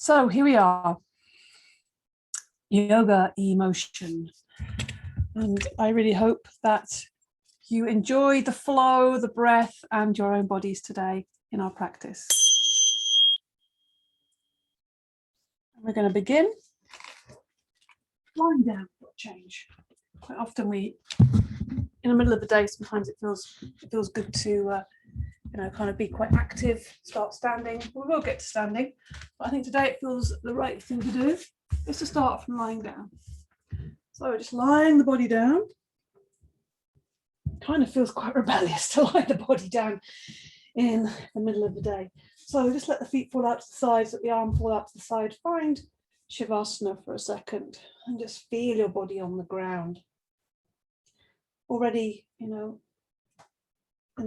So here we are, yoga emotion. And I really hope that you enjoy the flow, the breath, and your own bodies today in our practice. We're going to begin lying down for a change. Quite often in the middle of the day, sometimes it feels good to kind of be quite active, start standing. We will get to standing, but I think today it feels the right thing to do is to start from lying down. So just lying the body down. Kind of feels quite rebellious to lie the body down in the middle of the day. So just let the feet fall out to the sides, let the arm fall out to the side. Find Shavasana for a second and just feel your body on the ground. Already, in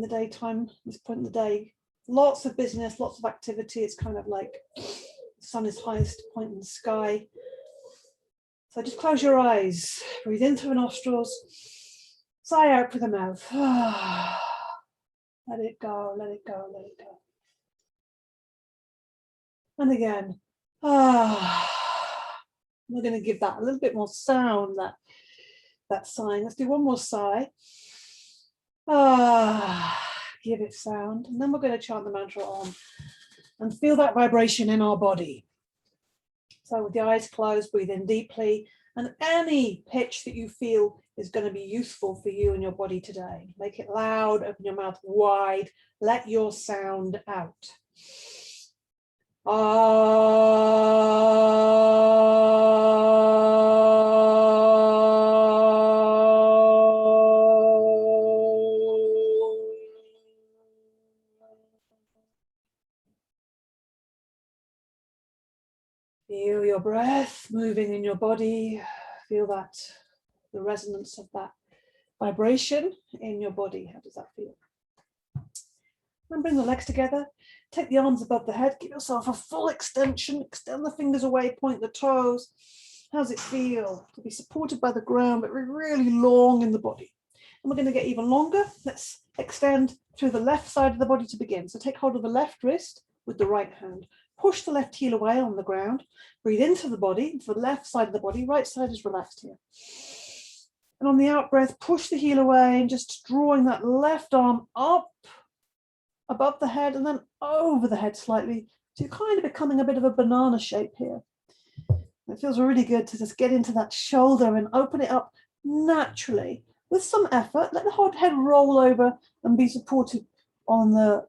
the daytime, this point in the day, lots of business, lots of activity. It's kind of like the sun is highest point in the sky. So just close your eyes, breathe in through the nostrils, sigh out through the mouth. Let it go, let it go, let it go. And again, we're going to give that a little bit more sound, that sighing. Let's do one more sigh. Give it sound. And then we're going to chant the mantra Om and feel that vibration in our body. So with the eyes closed, breathe in deeply. And any pitch that you feel is going to be useful for you and your body today. Make it loud, open your mouth wide, let your sound out. Feel your breath moving in your body. Feel the resonance of that vibration in your body. How does that feel? And bring the legs together. Take the arms above the head. Give yourself a full extension. Extend the fingers away, point the toes. How's it feel to be supported by the ground, but really long in the body? And we're going to get even longer. Let's extend through the left side of the body to begin. So take hold of the left wrist with the right hand. Push the left heel away on the ground. Breathe into the body, into the left side of the body. Right side is relaxed here. And on the out breath, push the heel away and just drawing that left arm up above the head and then over the head slightly. So you're kind of becoming a bit of a banana shape here. It feels really good to just get into that shoulder and open it up naturally. With some effort, let the whole head roll over and be supported on the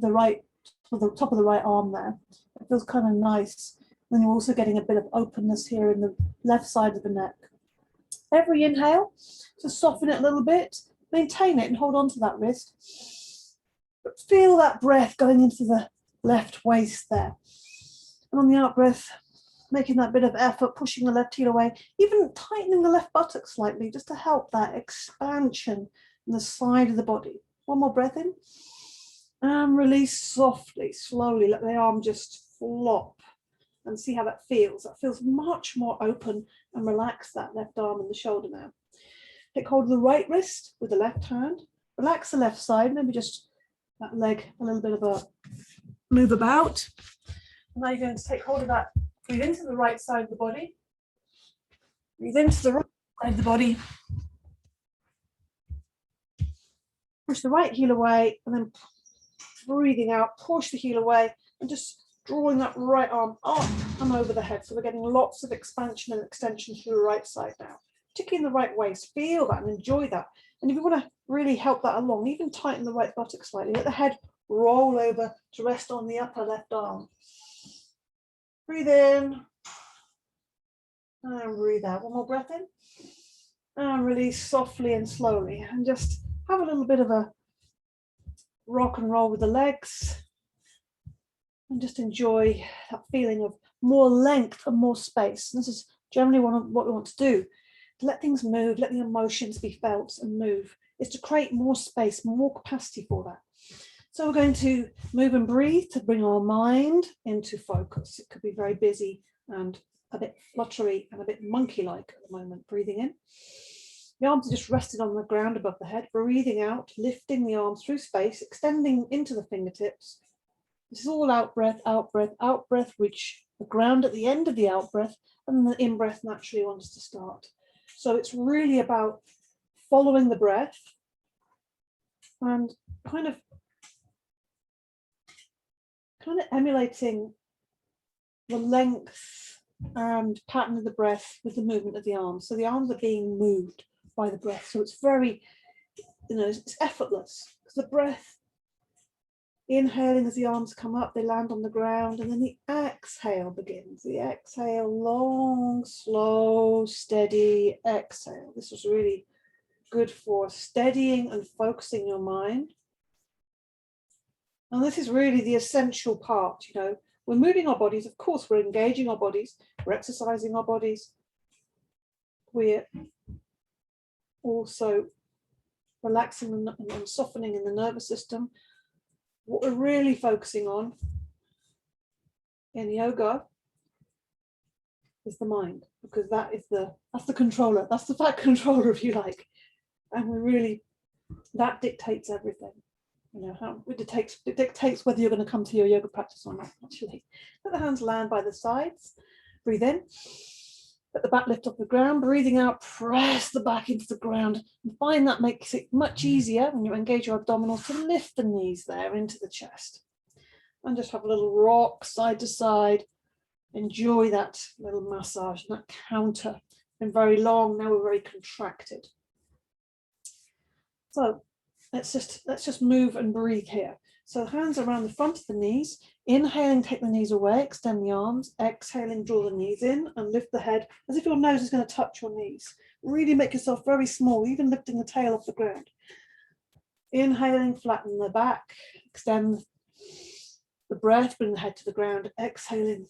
right, the top of the right arm there. It feels kind of nice. Then you're also getting a bit of openness here in the left side of the neck. Every inhale, to soften it a little bit, maintain it and hold on to that wrist. But feel that breath going into the left waist there. And on the out breath, making that bit of effort, pushing the left heel away, even tightening the left buttock slightly, just to help that expansion in the side of the body. One more breath in. And release softly, slowly, let the arm just flop and see how that feels. That feels much more open and relax that left arm and the shoulder now. Take hold of the right wrist with the left hand. Relax the left side, maybe just that leg, a little bit of a move about. And now you're going to take hold of that. Breathe into the right side of the body. Breathe into the right side of the body. Push the right heel away and then breathing out, push the heel away and just drawing that right arm up and over the head. So we're getting lots of expansion and extension through the right side now, particularly in the right waist. Feel that and enjoy that. And if you want to really help that along, even tighten the right buttock slightly. Let the head roll over to rest on the upper left arm. Breathe in and breathe out. One more breath in and release softly and slowly. And just have a little bit of a rock and roll with the legs. And just enjoy that feeling of more length and more space. And this is generally what we want to do. To let things move, let the emotions be felt and move, is to create more space, more capacity for that. So we're going to move and breathe to bring our mind into focus. It could be very busy and a bit fluttery and a bit monkey-like at the moment. Breathing in. The arms are just rested on the ground above the head. Breathing out, lifting the arms through space, extending into the fingertips. This is all out breath, out breath, out breath. Reach the ground at the end of the out breath, and the in breath naturally wants to start. So it's really about following the breath and kind of emulating the length and pattern of the breath with the movement of the arms. So the arms are being moved by the breath. So it's very, it's effortless, because the breath, inhaling as the arms come up, they land on the ground, and then the exhale begins. The exhale, long, slow, steady exhale. This is really good for steadying and focusing your mind. And this is really the essential part, We're moving our bodies, of course, we're engaging our bodies, we're exercising our bodies. We're also relaxing and softening in the nervous system. What we're really focusing on in yoga is the mind, because that's the controller, that's the fat controller, if you like. And that dictates everything. How it dictates whether you're going to come to your yoga practice or not, actually. Let the hands land by the sides. Breathe in. Let the back lift off the ground. Breathing out, press the back into the ground. And find that makes it much easier when you engage your abdominals to lift the knees there into the chest. And just have a little rock side to side. Enjoy that little massage and that counter. Been very long, now we're very contracted. So let's just move and breathe here. So hands around the front of the knees. Inhaling, take the knees away, extend the arms. Exhaling, draw the knees in and lift the head as if your nose is going to touch your knees. Really make yourself very small, even lifting the tail off the ground. Inhaling, flatten the back, extend the breath, bring the head to the ground. Exhaling.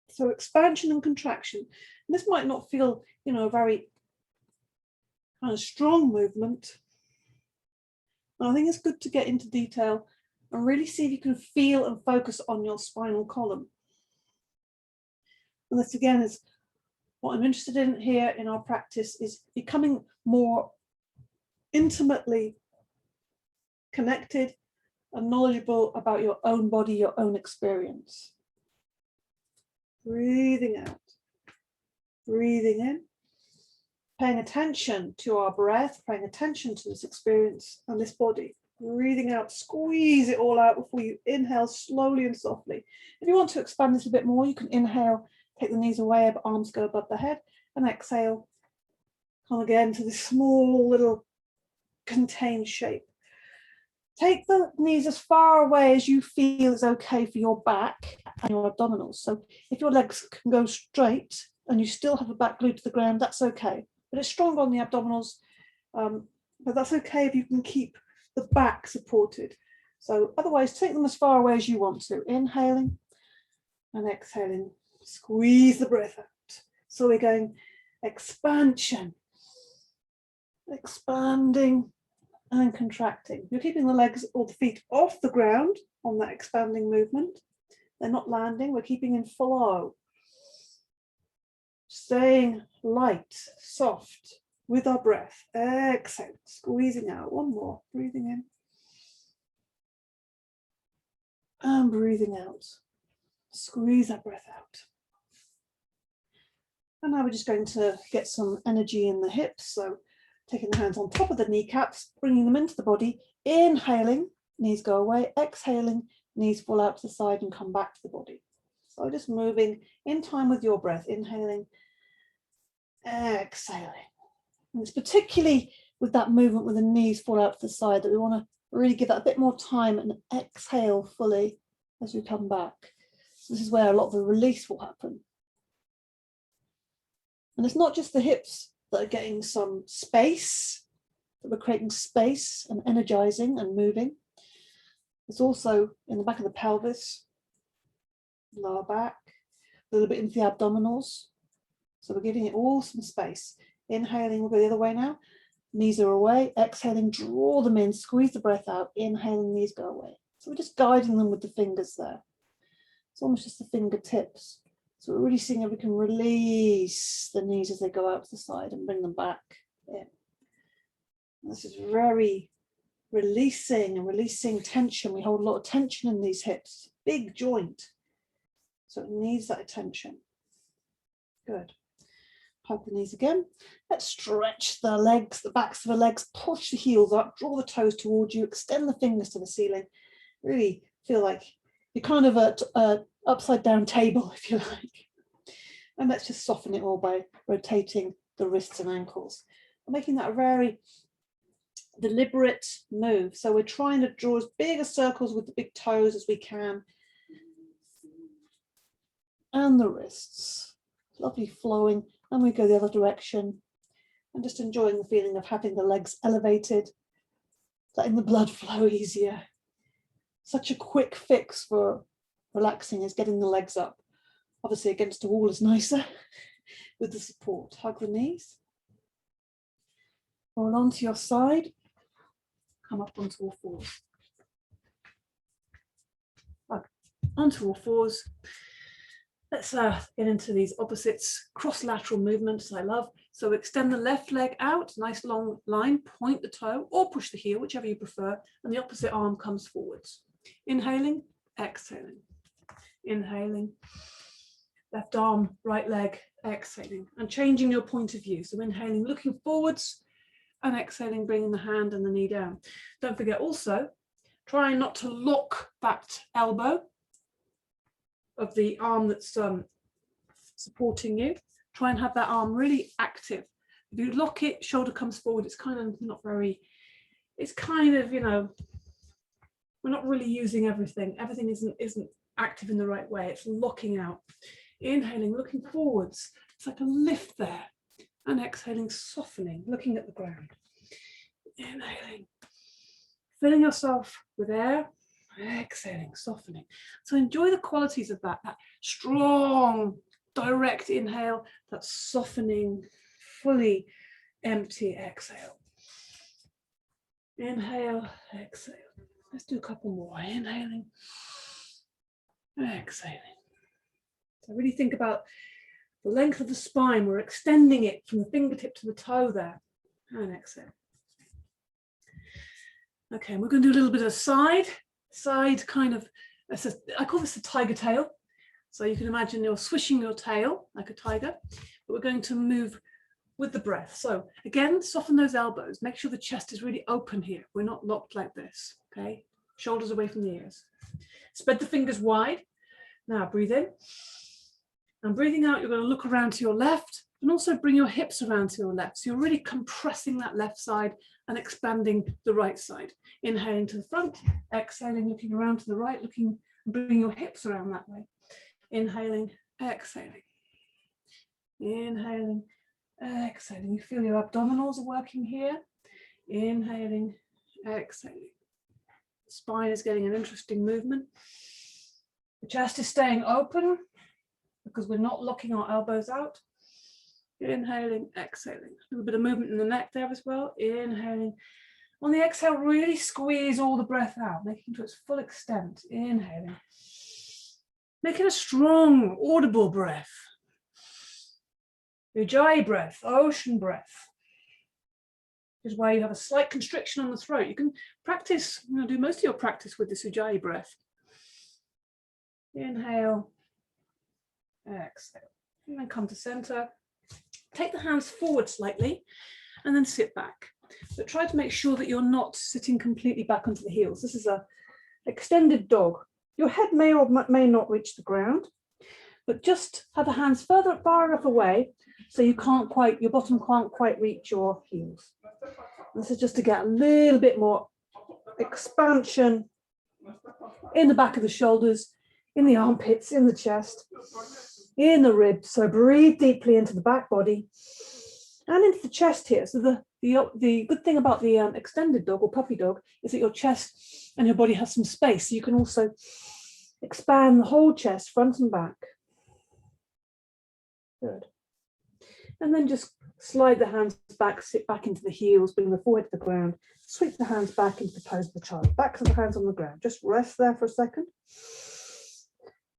So expansion and contraction. And this might not feel, a very kind of strong movement. And I think it's good to get into detail and really see if you can feel and focus on your spinal column. And this again is what I'm interested in here in our practice, is becoming more intimately connected and knowledgeable about your own body, your own experience. Breathing out, breathing in, paying attention to our breath, paying attention to this experience and this body. Breathing out, squeeze it all out before you inhale slowly and softly. If you want to expand this a bit more, you can inhale, take the knees away, arms go above the head, and exhale, come again to this small little contained shape. Take the knees as far away as you feel is okay for your back and your abdominals. So if your legs can go straight and you still have the back glued to the ground, that's okay. But it's strong on the abdominals, but that's okay if you can keep the back supported. So otherwise, take them as far away as you want to. Inhaling and exhaling. Squeeze the breath out. So we're going expansion, expanding and contracting. You're keeping the legs or the feet off the ground on that expanding movement. They're not landing. We're keeping in flow. Staying light, soft with our breath. Exhale, squeezing out. One more. Breathing in. And breathing out. Squeeze that breath out. And now we're just going to get some energy in the hips. So taking the hands on top of the kneecaps, bringing them into the body. Inhaling, knees go away. Exhaling, knees fall out to the side and come back to the body. So just moving in time with your breath. Inhaling, exhaling. And it's particularly with that movement where the knees fall out to the side that we want to really give that a bit more time and exhale fully as we come back. So this is where a lot of the release will happen. And it's not just the hips that are getting some space, that we're creating space and energizing and moving. It's also in the back of the pelvis, lower back, a little bit into the abdominals. So we're giving it all some space. Inhaling, we'll go the other way now. Knees are away. Exhaling, draw them in, squeeze the breath out. Inhaling, knees go away. So we're just guiding them with the fingers there. It's almost just the fingertips. So we're really seeing if we can release the knees as they go out to the side and bring them back in. And this is very releasing and releasing tension. We hold a lot of tension in these hips. Big joint. So it needs that attention. Good. Hug the knees again. Let's stretch the legs, the backs of the legs, push the heels up, draw the toes towards you, extend the fingers to the ceiling. Really feel like you're kind of a upside down table, if you like. And let's just soften it all by rotating the wrists and ankles. We're making that a very deliberate move. So we're trying to draw as big a circles with the big toes as we can. And the wrists. Lovely flowing. And we go the other direction. And just enjoying the feeling of having the legs elevated, letting the blood flow easier. Such a quick fix for relaxing is getting the legs up. Obviously against a wall is nicer with the support. Hug the knees. Roll onto your side. Come up onto all fours. Hug onto all fours. Let's get into these opposites, cross-lateral movements I love. So extend the left leg out, nice long line, point the toe or push the heel, whichever you prefer, and the opposite arm comes forwards. Inhaling, exhaling. Inhaling, left arm, right leg, exhaling, and changing your point of view. So inhaling, looking forwards, and exhaling, bringing the hand and the knee down. Don't forget also, trying not to lock that elbow of the arm that's supporting you. Try and have that arm really active. If you lock it, shoulder comes forward, it's kind of not very, it's kind of, you know, we're not really using everything. Everything isn't active in the right way. It's locking out. Inhaling, looking forwards. It's like a lift there. And exhaling, softening, looking at the ground. Inhaling, filling yourself with air. Exhaling, softening. So enjoy the qualities of that strong, direct inhale, that softening, fully empty exhale. Inhale, exhale. Let's do a couple more. Inhaling, exhaling. So really think about the length of the spine. We're extending it from the fingertip to the toe there. And exhale. Okay, we're going to do a little bit of side kind of, I call this a tiger tail. So you can imagine you're swishing your tail like a tiger, but we're going to move with the breath. So again, soften those elbows. Make sure the chest is really open here. We're not locked like this, okay? Shoulders away from the ears. Spread the fingers wide. Now breathe in. And breathing out, you're going to look around to your left and also bring your hips around to your left. So you're really compressing that left side and expanding the right side. Inhaling to the front, exhaling, looking around to the right, looking and bringing your hips around that way. Inhaling, exhaling. Inhaling, exhaling. You feel your abdominals are working here. Inhaling, exhaling. The spine is getting an interesting movement. The chest is staying open because we're not locking our elbows out. Inhaling, exhaling. A little bit of movement in the neck there as well. Inhaling. On the exhale, really squeeze all the breath out, making it to its full extent. Inhaling. Making a strong, audible breath. Ujjayi breath, ocean breath. Is where you have a slight constriction on the throat. You can practice, do most of your practice with this Ujjayi breath. Inhale, exhale, and then come to center. Take the hands forward slightly and then sit back. But try to make sure that you're not sitting completely back onto the heels. This is an extended dog. Your head may or may not reach the ground, but just have the hands far enough away so you can't quite, your bottom can't quite reach your heels. This is just to get a little bit more expansion in the back of the shoulders, in the armpits, in the chest, in the ribs. So breathe deeply into the back body and into the chest here. So the good thing about the extended dog or puppy dog is that your chest and your body has some space. So you can also expand the whole chest, front and back. Good. And then just slide the hands back, sit back into the heels, bring the forehead to the ground, sweep the hands back into the pose of the child, backs of the hands on the ground. Just rest there for a second.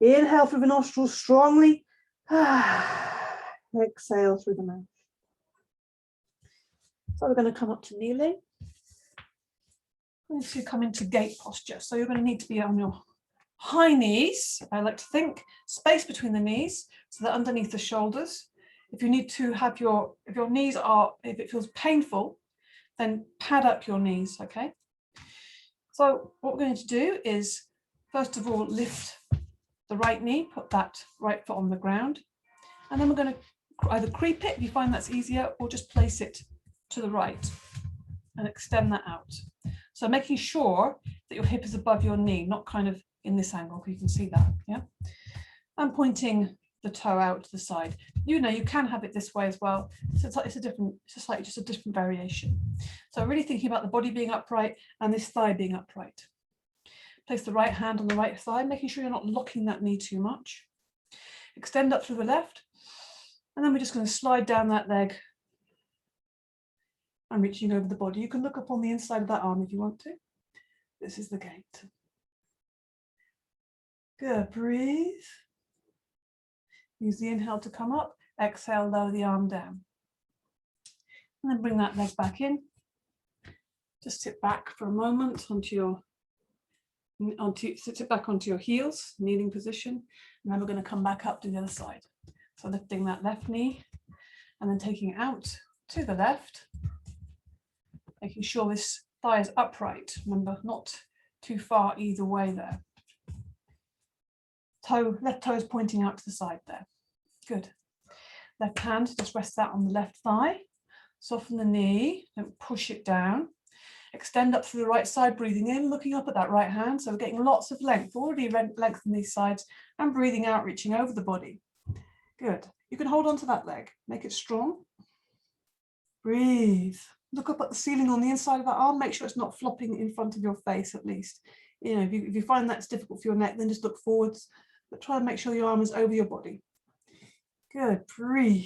Inhale through the nostrils strongly. Exhale through the mouth. So we're going to come up to kneeling. If you come into gate posture, so you're going to need to be on your high knees, I like to think, space between the knees, so they're underneath the shoulders. If you need to have if your knees are, if it feels painful, then pad up your knees, okay? So what we're going to do is, first of all, lift the right knee, put that right foot on the ground, and then we're going to either creep it if you find that's easier, or just place it to the right and extend that out. So making sure that your hip is above your knee, not kind of in this angle, you can see that, yeah? And pointing the toe out to the side. You know, you can have it this way as well. So it's a different variation. So really thinking about the body being upright and this thigh being upright. Place the right hand on the right thigh, making sure you're not locking that knee too much. Extend up through the left. And then we're just going to slide down that leg and reaching over the body. You can look up on the inside of that arm if you want to. This is the gate. Good, breathe. Use the inhale to come up, exhale, lower the arm down. And then bring that leg back in. Just sit back for a moment sit back onto your heels, kneeling position. And then we're going to come back up to the other side. So lifting that left knee and then taking it out to the left, making sure this thigh is upright. Remember, not too far either way there. Left toe is pointing out to the side there. Good. Left hand, just rest that on the left thigh. Soften the knee, don't push it down. Extend up through the right side, breathing in, looking up at that right hand. So we're getting lots of length, already lengthen these sides, and breathing out, reaching over the body. Good. You can hold on to that leg, make it strong. Breathe. Look up at the ceiling on the inside of that arm. Make sure it's not flopping in front of your face, at least. You know, if you find that's difficult for your neck, then just look forwards, but try and make sure your arm is over your body. Good. Breathe.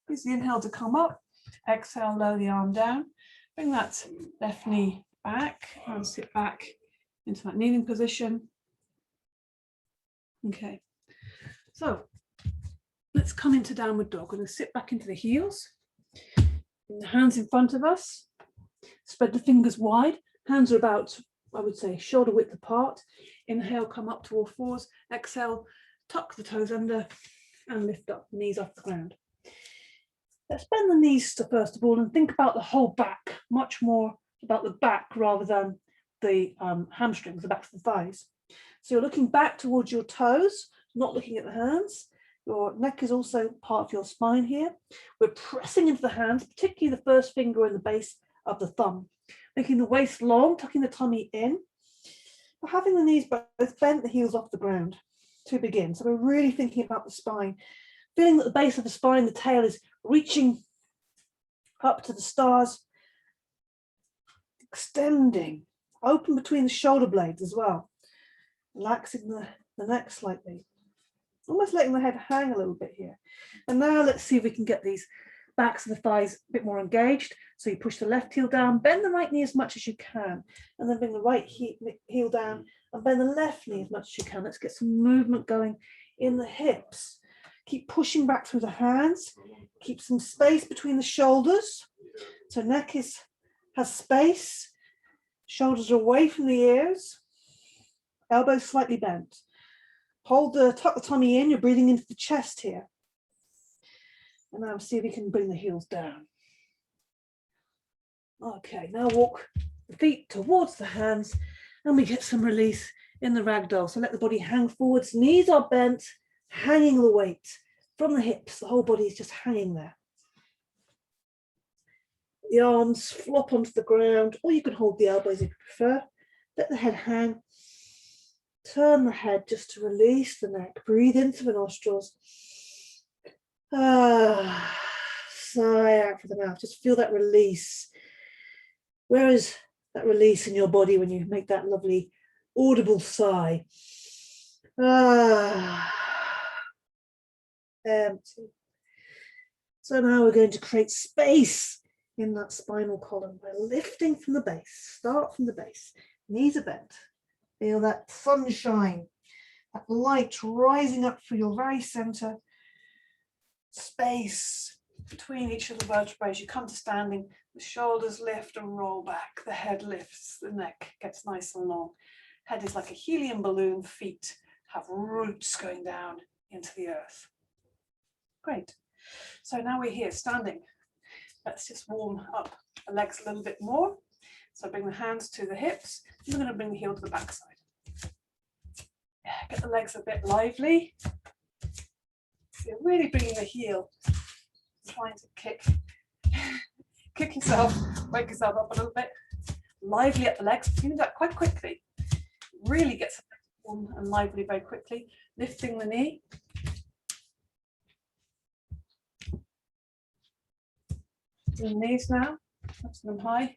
Use the inhale to come up. Exhale, lower the arm down. Bring that left knee back and sit back into that kneeling position. Okay. So let's come into downward dog. We're going to sit back into the heels. The hands in front of us. Spread the fingers wide. Hands are about, I would say, shoulder width apart. Inhale, come up to all fours. Exhale, tuck the toes under and lift up, knees off the ground. Let's bend the knees first of all and think about the whole back, much more about the back rather than the hamstrings, the backs of the thighs. So you're looking back towards your toes, not looking at the hands. Your neck is also part of your spine here. We're pressing into the hands, particularly the first finger and the base of the thumb, making the waist long, tucking the tummy in. We're having the knees both bent, the heels off the ground to begin. So we're really thinking about the spine, feeling that the base of the spine, the tail is reaching up to the stars, extending, open between the shoulder blades as well, relaxing the neck slightly, almost letting the head hang a little bit here. And now let's see if we can get these backs of the thighs a bit more engaged. So you push the left heel down, bend the right knee as much as you can, and then bring the right heel down and bend the left knee as much as you can. Let's get some movement going in the hips. Keep pushing back through the hands. Keep some space between the shoulders. So neck has space. Shoulders are away from the ears. Elbows slightly bent. Tuck the tummy in. You're breathing into the chest here. And now see if you can bring the heels down. Okay, now walk the feet towards the hands and we get some release in the ragdoll. So let the body hang forwards. Knees are bent, hanging the weight from the hips. The whole body is just hanging there. The arms flop onto the ground, or you can hold the elbows if you prefer. Let the head hang. Turn the head just to release the neck. Breathe into the nostrils. Sigh out for the mouth. Just feel that release. Where is that release in your body when you make that lovely audible sigh? Empty. So now we're going to create space in that spinal column by lifting from the base. Start from the base. Knees are bent. Feel that sunshine, that light rising up through your very center. Space between each of the vertebrae. As you come to standing, the shoulders lift and roll back. The head lifts. The neck gets nice and long. Head is like a helium balloon, feet have roots going down into the earth. Great. So now we're here standing. Let's just warm up the legs a little bit more. So bring the hands to the hips. I'm going to bring the heel to the backside. Yeah, get the legs a bit lively. So you're really bringing the heel, trying to kick yourself, wake yourself up a little bit. Lively up the legs. You can do that quite quickly. Really gets warm and lively very quickly. Lifting the knee. The knees now, lifting them high.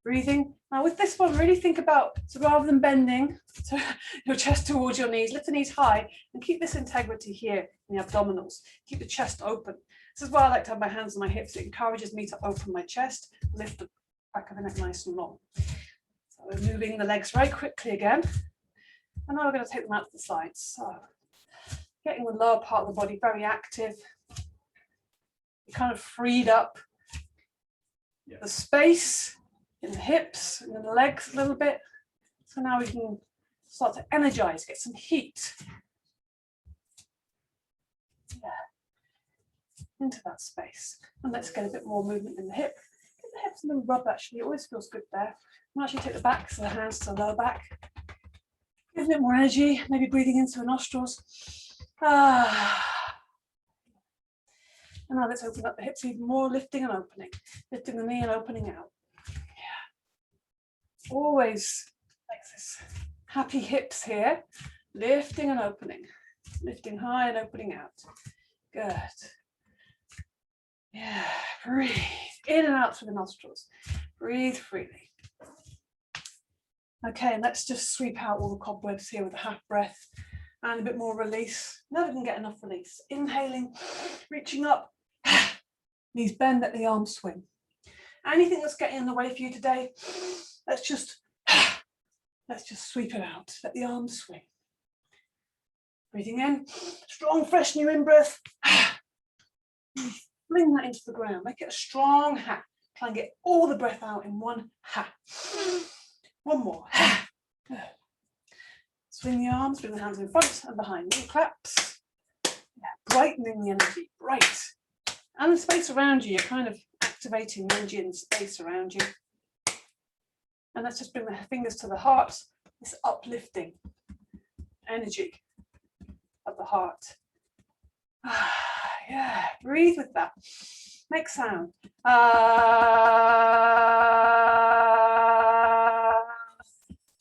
Breathing. Now with this one, really think about, so rather than bending so your chest towards your knees, lift the knees high and keep this integrity here in the abdominals. Keep the chest open. This is why I like to have my hands on my hips. It encourages me to open my chest, lift the back of the neck nice and long. So we're moving the legs very quickly again. And now we're going to take them out to the sides. So getting the lower part of the body very active. You kind of freed up the space in the hips and in the legs a little bit. So now we can start to energize, get some heat. Yeah. Into that space. And let's get a bit more movement in the hip. Get the hips a little rub actually, it always feels good there. And actually take the back, so the hands to the lower back. Give a bit more energy, maybe breathing into the nostrils. And now let's open up the hips even more, lifting and opening. Lifting the knee and opening out. Yeah. Always like this. Happy hips here. Lifting and opening. Lifting high and opening out. Good. Yeah, breathe. In and out through the nostrils. Breathe freely. Okay, and let's just sweep out all the cobwebs here with a half breath and a bit more release. Never can get enough release. Inhaling, reaching up. Knees bend, let the arms swing. Anything that's getting in the way for you today, let's just sweep it out. Let the arms swing. Breathing in, strong, fresh new in-breath. Fling that into the ground. Make it a strong ha. Try and get all the breath out in one ha. One more. Good. Swing the arms, bring the hands in front and behind. Knee claps. Yeah, brightening the energy. Bright. And the space around you, you're kind of activating the energy in the space around you. And let's just bring the fingers to the heart. This uplifting energy of the heart. Yeah, breathe with that. Make sound.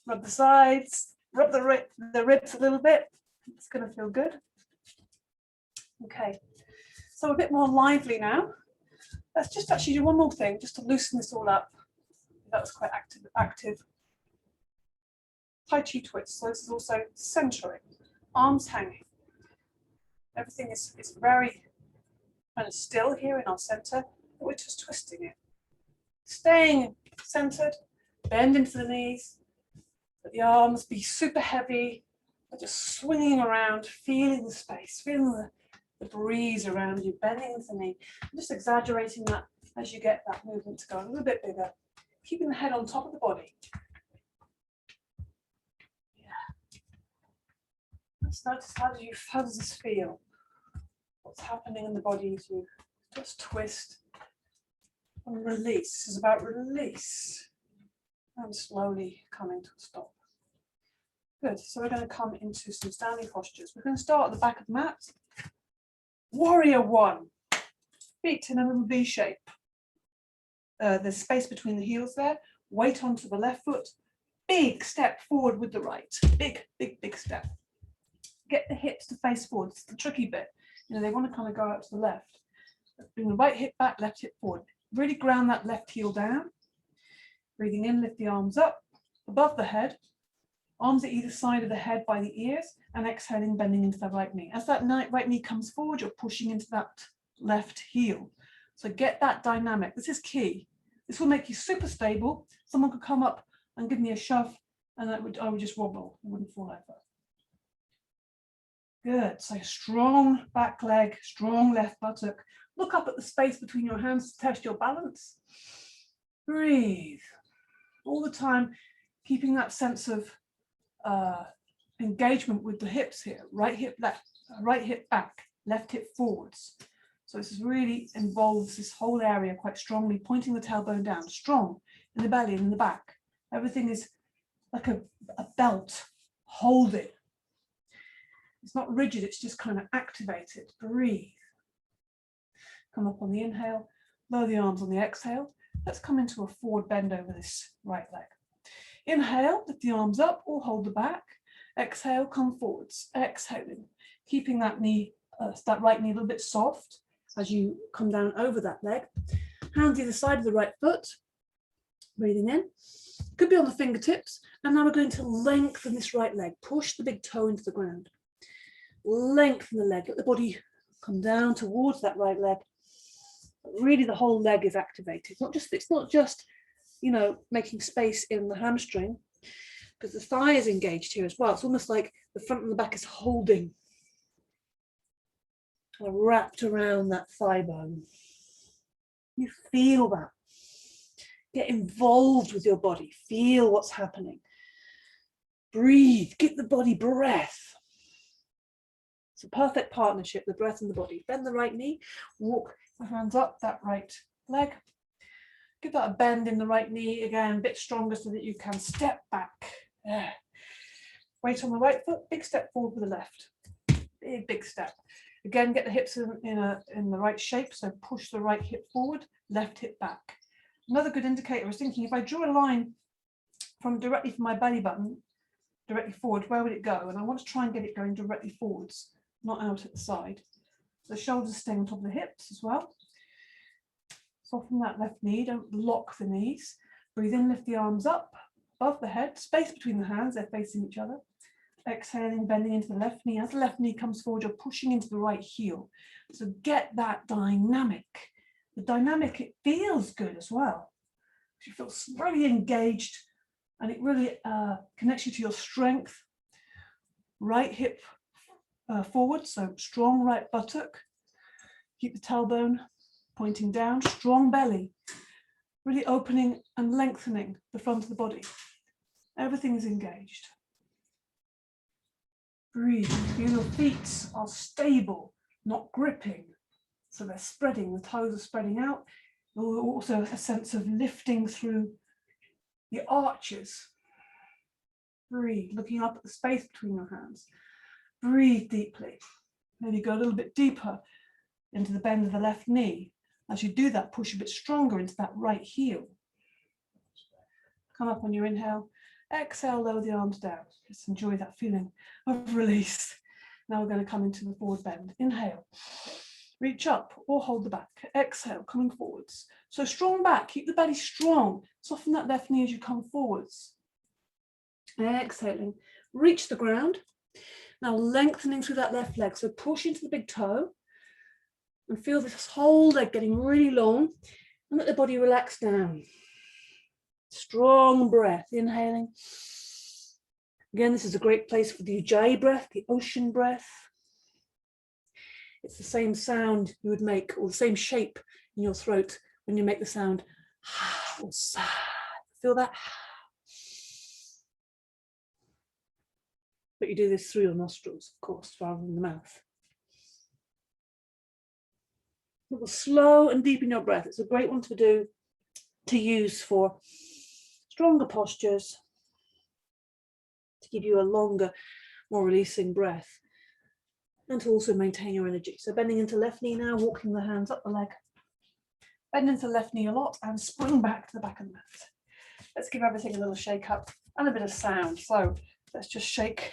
Rub the sides, rub the ribs a little bit. It's going to feel good. Okay. So a bit more lively now. Let's just actually do one more thing, just to loosen this all up. That was quite active. Tai Chi twist. So this is also centering, arms hanging. Everything is very kind of still here in our center, but we're just twisting it. Staying centered, bend into the knees, let the arms be super heavy, but just swinging around, feeling the space, feeling the breeze around you, bending into the knee. I'm just exaggerating that as you get that movement to go a little bit bigger, keeping the head on top of the body. Yeah. Let's notice how does this feel? What's happening in the body as you just twist and release. This is about release and slowly coming to a stop. Good. So we're going to come into some standing postures. We're going to start at the back of the mat. Warrior one. Feet in a little V shape. There's space between the heels there. Weight onto the left foot. Big step forward with the right. Big, big, big step. Get the hips to face forward. It's the tricky bit. You know, they want to kind of go out to the left. Bring the right hip back, left hip forward. Really ground that left heel down. Breathing in, lift the arms up above the head. Arms at either side of the head by the ears, and exhaling, bending into the right knee. As that right knee comes forward, you're pushing into that left heel. So get that dynamic. This is key. This will make you super stable. Someone could come up and give me a shove, and I would just wobble. I wouldn't fall over. Good. So strong back leg, strong left buttock. Look up at the space between your hands to test your balance. Breathe. All the time, keeping that sense of engagement with the hips here. Right hip left, right hip back, left hip forwards. So this is really involves this whole area quite strongly, pointing the tailbone down, strong in the belly and in the back. Everything is like a belt, hold it. It's not rigid, it's just kind of activated. Breathe. Come up on the inhale, lower the arms on the exhale. Let's come into a forward bend over this right leg. Inhale, lift the arms up or hold the back. Exhale, come forwards. Exhaling, keeping that knee, that right knee a little bit soft as you come down over that leg. Hands either side of the right foot. Breathing in. Could be on the fingertips. And now we're going to lengthen this right leg. Push the big toe into the ground. Lengthen the leg. Let the body come down towards that right leg. Really, the whole leg is activated. It's not just, you know, making space in the hamstring, because the thigh is engaged here as well. It's almost like the front and the back is holding, wrapped around that thigh bone. You feel that. Get involved with your body. Feel what's happening. Breathe. Give the body breath. It's a perfect partnership, the breath and the body. Bend the right knee. Walk the hands up that right leg. Give that a bend in the right knee, again, a bit stronger so that you can step back. Yeah. Weight on the right foot, big step forward with the left. Big step. Again, get the hips in the right shape, so push the right hip forward, left hip back. Another good indicator, I was thinking, if I draw a line directly from my belly button, directly forward, where would it go? And I want to try and get it going directly forwards, not out at the side. The shoulders staying on top of the hips as well. Soften that left knee, don't lock the knees. Breathe in, lift the arms up, above the head, space between the hands, they're facing each other. Exhaling, bending into the left knee. As the left knee comes forward, you're pushing into the right heel. So get that dynamic. The dynamic, it feels good as well. You feel really engaged, and it really connects you to your strength. Right hip forward, so strong right buttock. Keep the tailbone pointing down, strong belly, really opening and lengthening the front of the body. Everything is engaged. Breathe. Feel your feet are stable, not gripping. So they're spreading, the toes are spreading out. Also a sense of lifting through the arches. Breathe, looking up at the space between your hands. Breathe deeply. Maybe go a little bit deeper into the bend of the left knee. As you do that, push a bit stronger into that right heel. Come up on your inhale. Exhale, lower the arms down. Just enjoy that feeling of release. Now we're going to come into the forward bend. Inhale. Reach up or hold the back. Exhale, coming forwards. So strong back, keep the belly strong. Soften that left knee as you come forwards. Exhaling, reach the ground. Now lengthening through that left leg. So push into the big toe and feel this whole leg getting really long, and let the body relax down. Strong breath, inhaling. Again, this is a great place for the Ujjayi breath, the ocean breath. It's the same sound you would make, or the same shape in your throat when you make the sound or sa. Feel that? But you do this through your nostrils, of course, rather than the mouth. Slow and deepen your breath. It's a great one to use for stronger postures, to give you a longer, more releasing breath, and to also maintain your energy. So bending into left knee now, walking the hands up the leg. Bend into the left knee a lot and spring back to the back of the mat. Let's give everything a little shake up and a bit of sound. So let's just shake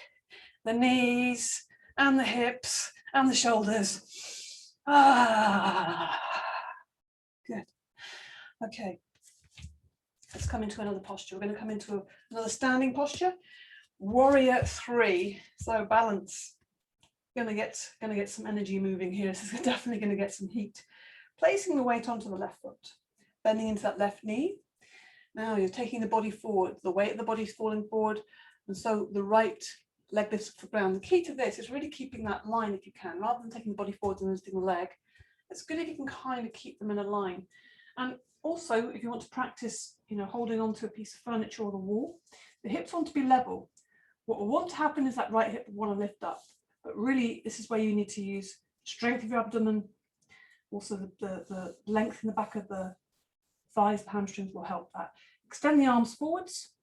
the knees and the hips and the shoulders. Good. Okay. Let's come into another posture. We're going to come into another standing posture. Warrior 3. So balance. Going to get some energy moving here. This is definitely going to get some heat. Placing the weight onto the left foot. Bending into that left knee. Now you're taking the body forward. The weight of the body is falling forward. And so the right leg lifts off the ground. The key to this is really keeping that line if you can, rather than taking the body forward and lifting the leg. It's good if you can kind of keep them in a line. And also, if you want to practice, holding onto a piece of furniture or the wall, the hips want to be level. What will want to happen is that right hip will want to lift up, but really this is where you need to use strength of your abdomen. Also the length in the back of the thighs, the hamstrings will help that. Extend the arms forwards.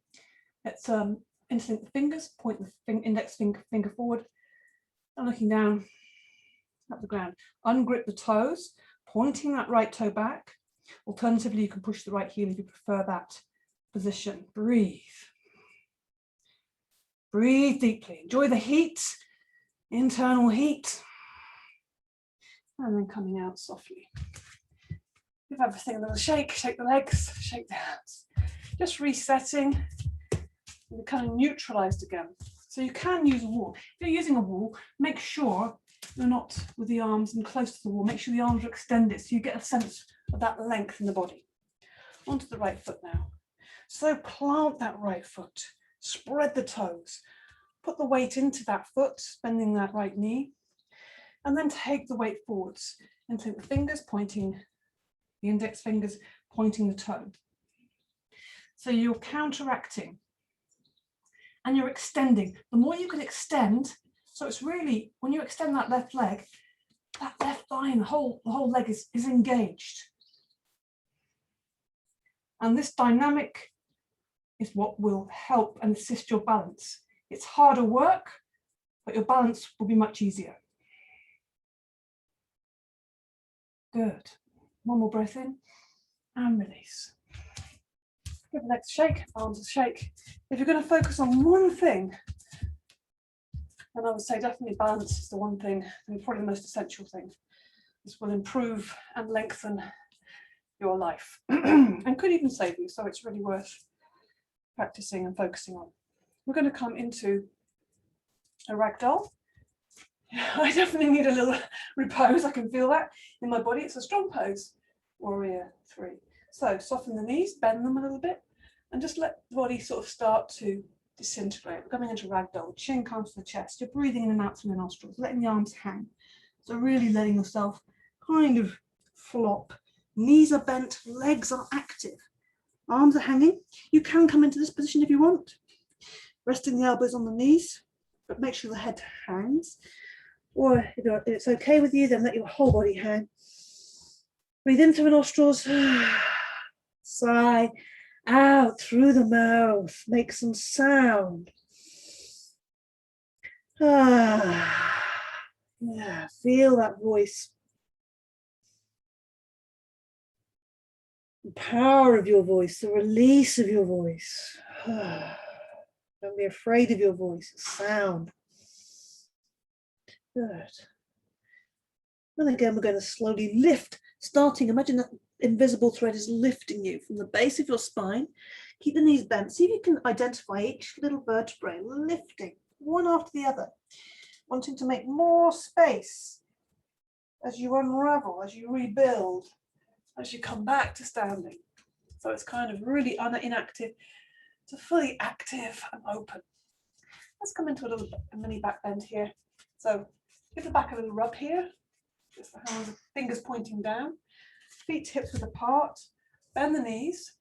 Let's interlink the fingers, point the index finger forward and looking down at the ground. Ungrip the toes, pointing that right toe back. Alternatively, you can push the right heel if you prefer that position. Breathe. Breathe deeply. Enjoy the heat, internal heat. And then coming out softly. Give everything a little shake. Shake the legs, shake the hands. Just resetting and becoming neutralized again. So you can use a wall. If you're using a wall, make sure you're not with the arms and close to the wall. Make sure the arms are extended so you get a sense of that length in the body. Onto the right foot now. So plant that right foot. Spread the toes, put the weight into that foot, bending that right knee, and then take the weight forwards and take the fingers pointing, the index fingers pointing the toe. So you're counteracting and you're extending. The more you can extend, so it's really, when you extend that left leg, that left thigh and the whole leg is engaged. And this dynamic is what will help and assist your balance. It's harder work, but your balance will be much easier. Good. One more breath in and release. Give the legs a shake, arms a shake. If you're going to focus on one thing, then I would say definitely balance is the one thing, and probably the most essential thing. This will improve and lengthen your life and could even save you, so it's really worth practicing and focusing on. We're going to come into a ragdoll. I definitely need a little repose. I can feel that in my body. It's a strong pose. Warrior 3. So soften the knees, bend them a little bit, and just let the body sort of start to disintegrate. We're coming into ragdoll. Chin comes to the chest. You're breathing in and out through the nostrils, letting the arms hang. So really letting yourself kind of flop. Knees are bent, legs are active. Arms are hanging. You can come into this position if you want. Resting the elbows on the knees, but make sure the head hangs. Or if it's okay with you, then let your whole body hang. Breathe in through the nostrils. Sigh out through the mouth. Make some sound. Yeah, feel that voice. The power of your voice, the release of your voice. Don't be afraid of your voice, sound. Good. And again, we're going to slowly lift, starting, imagine that invisible thread is lifting you from the base of your spine. Keep the knees bent. See if you can identify each little vertebrae lifting, one after the other, wanting to make more space as you unravel, as you rebuild, as you come back to standing. So it's kind of really inactive to fully active and open. Let's come into a mini back bend here. So give the back a little rub here. Just the hands, fingers pointing down. Feet hips width apart. Bend the knees.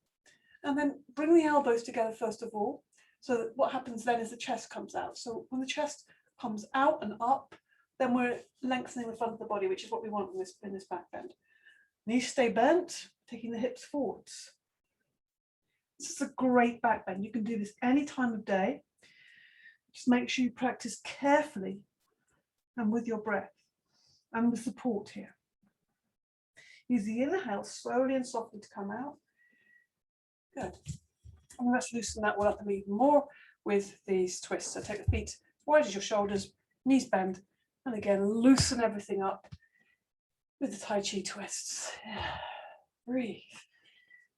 And then bring the elbows together first of all. So that what happens then is the chest comes out. So when the chest comes out and up, then we're lengthening the front of the body, which is what we want in this back bend. Knees stay bent, taking the hips forwards. This is a great back bend. You can do this any time of day. Just make sure you practice carefully and with your breath and with support here. Use the inhale slowly and softly to come out. Good. And let's loosen that one up even more with these twists. So take the feet wide as your shoulders, knees bend, and again loosen everything up with the Tai Chi twists. Breathe.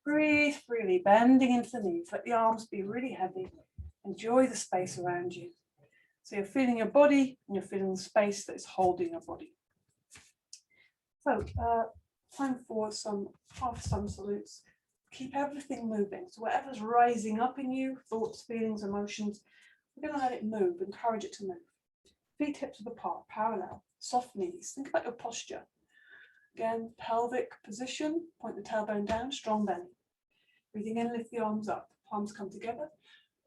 Breathe freely, bending into the knees. Let the arms be really heavy. Enjoy the space around you. So you're feeling your body and you're feeling the space that is holding your body. So time for some half sun salutes. Keep everything moving. So whatever's rising up in you, thoughts, feelings, emotions, we're going to let it move, encourage it to move. Feet hips width apart, parallel, soft knees. Think about your posture. Again, pelvic position, point the tailbone down, strong belly. Breathing in, lift the arms up, palms come together,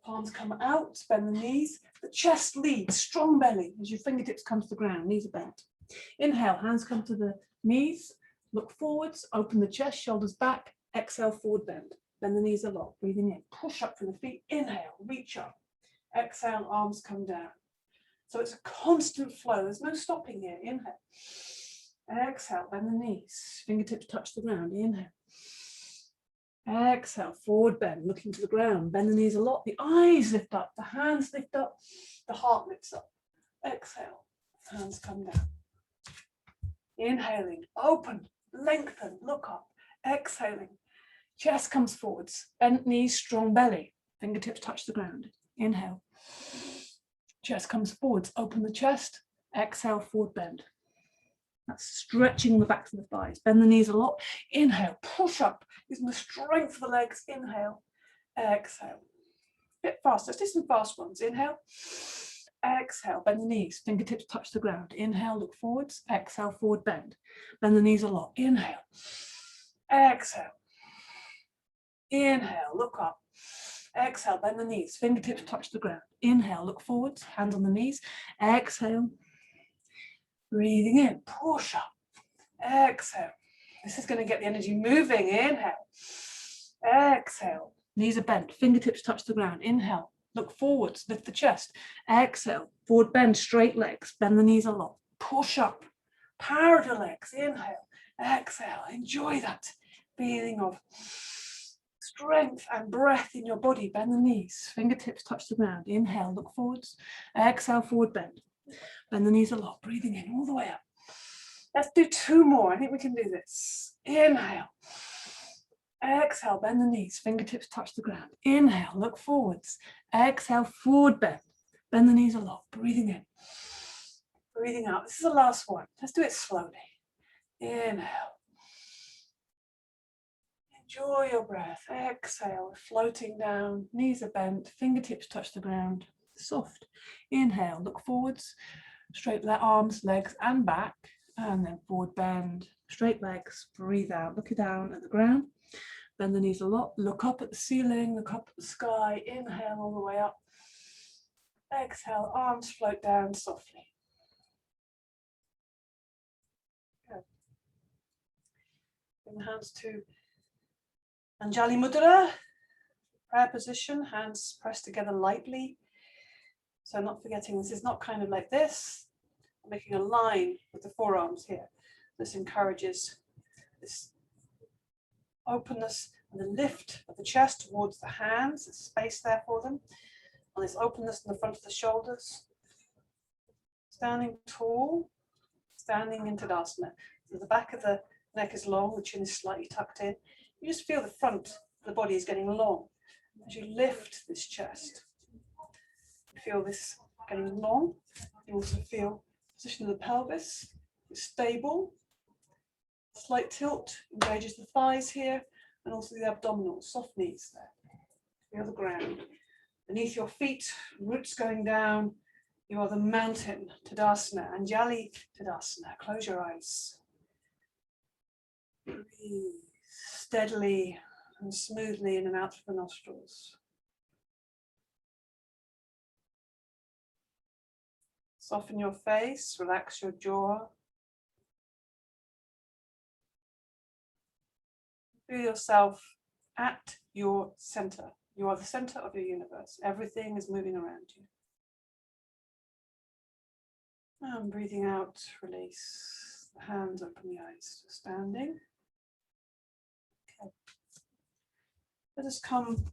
Palms come out, bend the knees. The chest leads, strong belly as your fingertips come to the ground, knees are bent. Inhale, hands come to the knees, look forwards, open the chest, shoulders back. Exhale, forward bend. Bend the knees a lot, breathing in. Push up from the feet, inhale, reach up. Exhale, arms come down. So it's a constant flow, there's no stopping here. Inhale. Exhale, bend the knees, fingertips touch the ground, inhale. Exhale, forward bend, looking to the ground, bend the knees a lot, the eyes lift up, the hands lift up, the heart lifts up. Exhale, hands come down. Inhaling, open, lengthen, look up. Exhaling, chest comes forwards, bent knees, strong belly, fingertips touch the ground. Inhale, chest comes forwards, open the chest. Exhale, forward bend. That's stretching the backs of the thighs. Bend the knees a lot. Inhale, push up, using the strength of the legs. Inhale, exhale. Bit faster, let's do some fast ones. Inhale, exhale, bend the knees, fingertips touch the ground. Inhale, look forwards. Exhale, forward bend. Bend the knees a lot. Inhale, exhale. Inhale, look up. Exhale, bend the knees, fingertips touch the ground. Inhale, look forwards, hands on the knees. Exhale. Breathing in, push up, exhale. This is going to get the energy moving. Inhale, exhale. Knees are bent, fingertips touch the ground. Inhale, look forwards, lift the chest. Exhale, forward bend, straight legs, bend the knees a lot. Push up, power to legs. Inhale, exhale. Enjoy that feeling of strength and breath in your body. Bend the knees, fingertips touch the ground. Inhale, look forwards. Exhale, forward bend. Bend the knees a lot, breathing in all the way up. Let's do two more. I think we can do this. Inhale. Exhale, bend the knees, fingertips touch the ground. Inhale, look forwards. Exhale, forward bend. Bend the knees a lot, breathing in. Breathing out. This is the last one. Let's do it slowly. Inhale. Enjoy your breath. Exhale, floating down, knees are bent, fingertips touch the ground. Soft. Inhale, look forwards, straight arms, legs and back, and then forward bend, straight legs, breathe out, look down at the ground, bend the knees a lot, look up at the ceiling, look up at the sky. Inhale all the way up. Exhale, arms float down softly. Good. Bring the hands to Anjali Mudra, prayer position, hands pressed together lightly. So not forgetting, this is not kind of like this. I'm making a line with the forearms here. This encourages this openness and the lift of the chest towards the hands, there's space there for them. And this openness in the front of the shoulders. Standing tall, standing in Tadasana. So the back of the neck is long, the chin is slightly tucked in. You just feel the front of the body is getting long as you lift this chest. Feel this getting long. You also feel the position of the pelvis is stable. Slight tilt engages the thighs here and also the abdominal, soft knees there. Feel the ground. Beneath your feet, roots going down. You are the mountain, Tadasana, Anjali Tadasana. Close your eyes. Breathe steadily and smoothly in and out of the nostrils. Soften your face, relax your jaw. Feel yourself at your center. You are the center of your universe. Everything is moving around you. And breathing out, release the hands, open the eyes. Standing. Okay. Let us come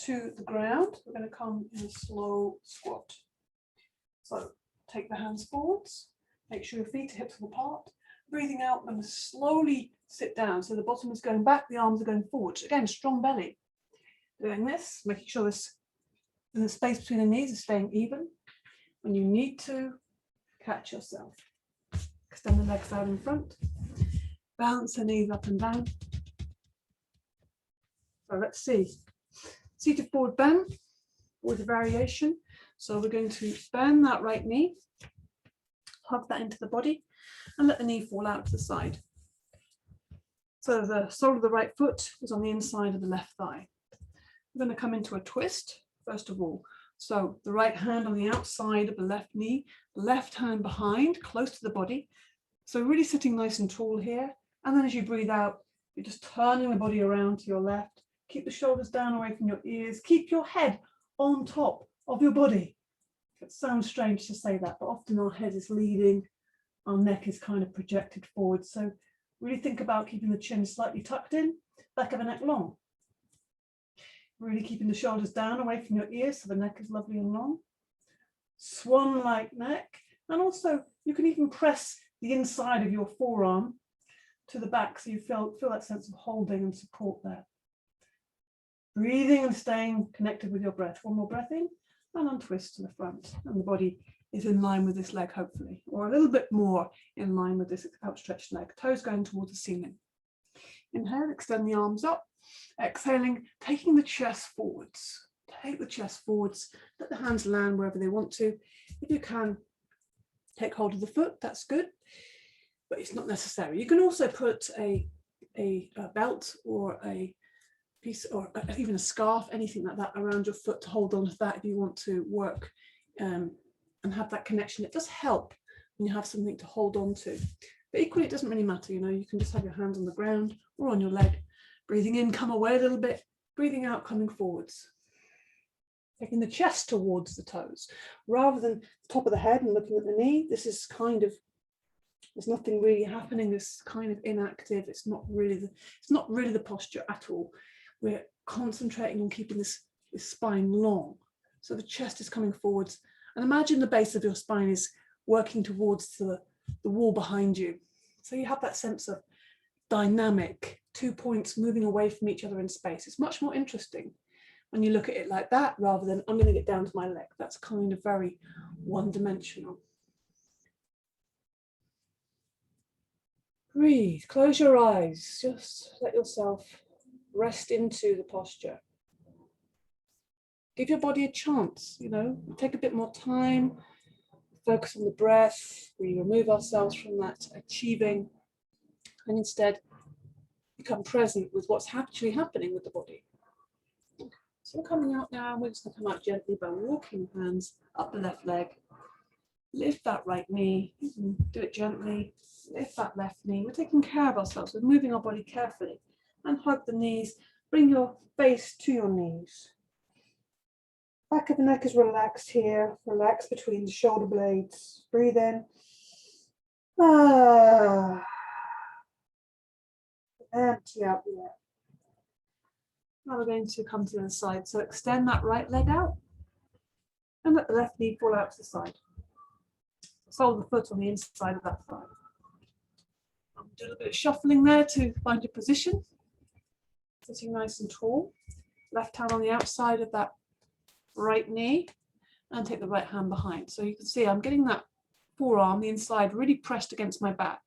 to the ground. We're going to come in a slow squat. So take the hands forwards, make sure your feet are hips width apart. Breathing out and slowly sit down. So the bottom is going back, the arms are going forward. Again, strong belly. Doing this, making sure the space between the knees is staying even. When you need to, catch yourself. Extend the legs out in front. Balance the knees up and down. So let's see. Seated forward bend with a variation. So we're going to bend that right knee, hug that into the body, and let the knee fall out to the side. So the sole of the right foot is on the inside of the left thigh. We're going to come into a twist. first of all. So the right hand on the outside of the left knee, the left hand behind, close to the body. So really sitting nice and tall here. And then as you breathe out, you're just turning the body around to your left. Keep the shoulders down away from your ears. Keep your head on top of your body. It sounds strange to say that, but often our head is leading, our neck is kind of projected forward. So really think about keeping the chin slightly tucked in, back of the neck long. Really keeping the shoulders down away from your ears so the neck is lovely and long. Swan-like neck. And also you can even press the inside of your forearm to the back so you feel that sense of holding and support there. Breathing and staying connected with your breath. One more breath in and untwist to the front. And the body is in line with this leg, hopefully, or a little bit more in line with this outstretched leg. Toes going towards the ceiling. Inhale, extend the arms up. Exhaling, taking the chest forwards. Take the chest forwards. Let the hands land wherever they want to. If you can, take hold of the foot, that's good, but it's not necessary. You can also put a belt or a piece or even a scarf, anything like that around your foot to hold on to that if you want to work and have that connection. It does help when you have something to hold on to. But equally, it doesn't really matter, you know, you can just have your hands on the ground or on your leg. Breathing in, come away a little bit. Breathing out, coming forwards. Taking the chest towards the toes. Rather than the top of the head and looking at the knee, this is kind of, there's nothing really happening. This kind of inactive. It's not really the posture at all. We're concentrating on keeping this spine long. So the chest is coming forwards. And imagine the base of your spine is working towards the wall behind you. So you have that sense of dynamic, 2 points moving away from each other in space. It's much more interesting when you look at it like that, rather than I'm going to get down to my leg. That's kind of very one-dimensional. Breathe, close your eyes, just let yourself rest into the posture. Give your body a chance, you know, take a bit more time, focus on the breath. We remove ourselves from that achieving and instead become present with what's actually happening with the body. So we're coming out now, and we're just going to come out gently by walking hands up the left leg. Lift that right knee, you can do it gently. Lift that left knee. We're taking care of ourselves, we're moving our body carefully. And hug the knees, bring your face to your knees. Back of the neck is relaxed here, relax between the shoulder blades. Breathe in. Empty out the air. Now we're going to come to the side. So extend that right leg out and let the left knee fall out to the side. Sole of the foot on the inside of that thigh. Do a little bit of shuffling there to find your position. Sitting nice and tall. Left hand on the outside of that right knee and take the right hand behind. So you can see I'm getting that forearm, the inside, really pressed against my back.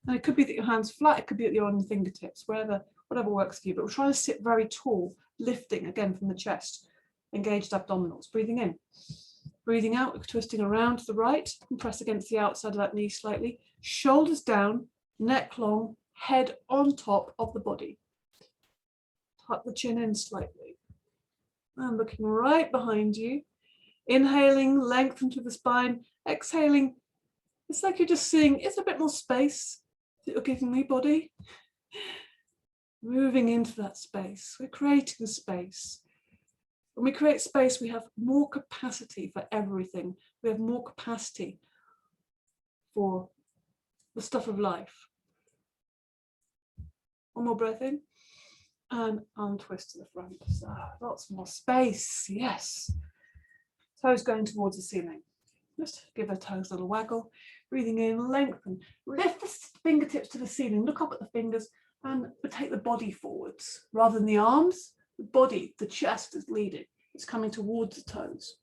And it could be that your hand's flat, it could be that you're on the fingertips, whatever works for you. But we're trying to sit very tall, lifting again from the chest, engaged abdominals. Breathing in. Breathing out, twisting around to the right and press against the outside of that knee slightly. Shoulders down, neck long, head on top of the body. Tuck the chin in slightly. And looking right behind you. Inhaling, lengthen through the spine. Exhaling, it's like you're just seeing, is there a bit more space that you're giving me, body? Moving into that space. We're creating space. When we create space, we have more capacity for everything. We have more capacity for the stuff of life. One more breath in and untwist to the front. So lots more space, yes. Toes going towards the ceiling. Just give the toes a little waggle. Breathing in, lengthen. Lift the fingertips to the ceiling. Look up at the fingers and take the body forwards. Rather than the arms, the body, the chest is leading. It's coming towards the toes.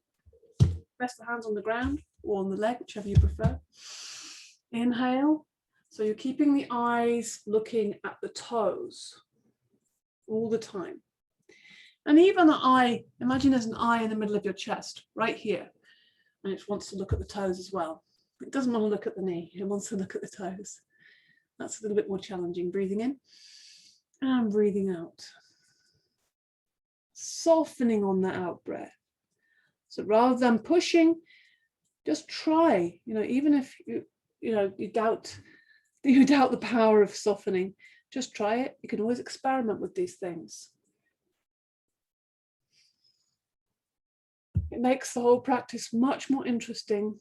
Rest the hands on the ground or on the leg, whichever you prefer. Inhale. So you're keeping the eyes looking at the toes all the time. And even the eye, imagine there's an eye in the middle of your chest, right here. And it wants to look at the toes as well. It doesn't want to look at the knee, it wants to look at the toes. That's a little bit more challenging. Breathing in and breathing out. softening on that out breath. So rather than pushing, just try, even if you doubt the power of softening, just try it. You can always experiment with these things. It makes the whole practice much more interesting.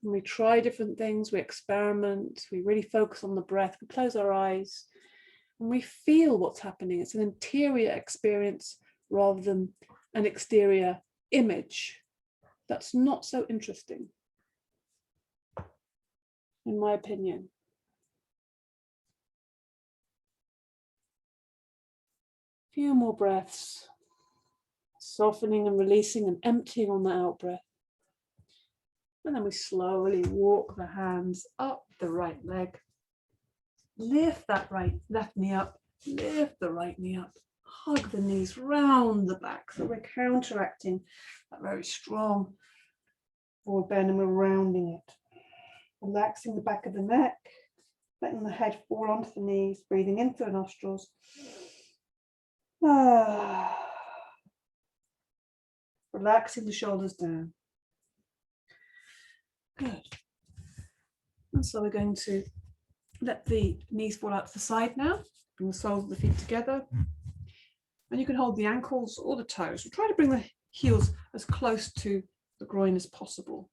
When we try different things, we experiment, we really focus on the breath, we close our eyes, and we feel what's happening. It's an interior experience rather than an exterior image. That's not so interesting, in my opinion. Few more breaths, softening and releasing and emptying on the out breath. And then we slowly walk the hands up the right leg. Lift that left knee up, lift the right knee up, hug the knees round the back. So we're counteracting that very strong forward bend and we're rounding it. Relaxing the back of the neck, letting the head fall onto the knees, breathing in through the nostrils. Relaxing the shoulders down. Good. And so we're going to let the knees fall out to the side now. Bring the soles of the feet together. And you can hold the ankles or the toes. We'll try to bring the heels as close to the groin as possible.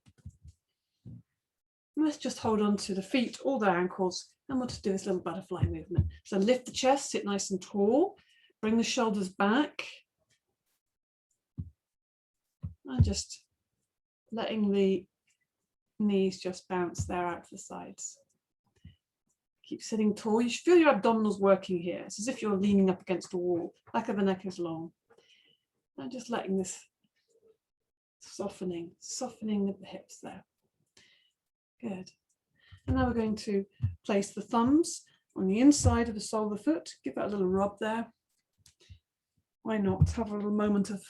And let's just hold on to the feet or the ankles, and we'll just do this little butterfly movement. So lift the chest, sit nice and tall. Bring the shoulders back. And just letting the knees just bounce there out to the sides. Keep sitting tall. You should feel your abdominals working here. It's as if you're leaning up against a wall. Back of the neck is long. And just letting this softening of the hips there. Good. And now we're going to place the thumbs on the inside of the sole of the foot. Give that a little rub there. Why not have a little moment of